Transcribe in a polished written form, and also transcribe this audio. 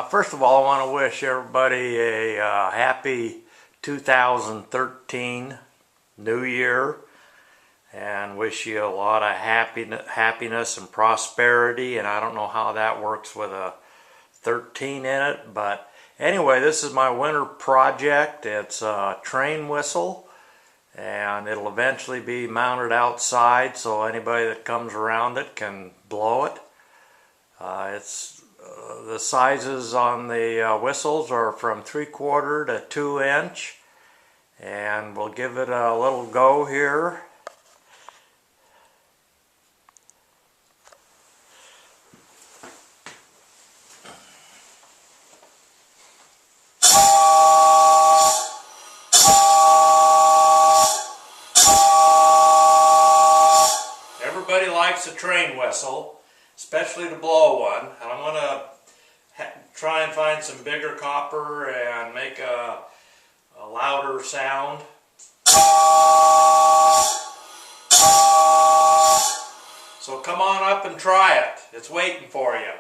First of all, I want to wish everybody a happy 2013 New Year, and wish you a lot of happiness and prosperity. And I don't know how that works with a 13 in it, but anyway, this is my winter project. It's a train whistle, and it'll eventually be mounted outside so anybody that comes around it can blow it. The sizes on the whistles are from 3/4 to 2 inch, and we'll give it a little go here. Everybody likes a train whistle, especially to blow one, and I'm going to try and find some bigger copper and make a louder sound. So come on up and try it. It's waiting for you.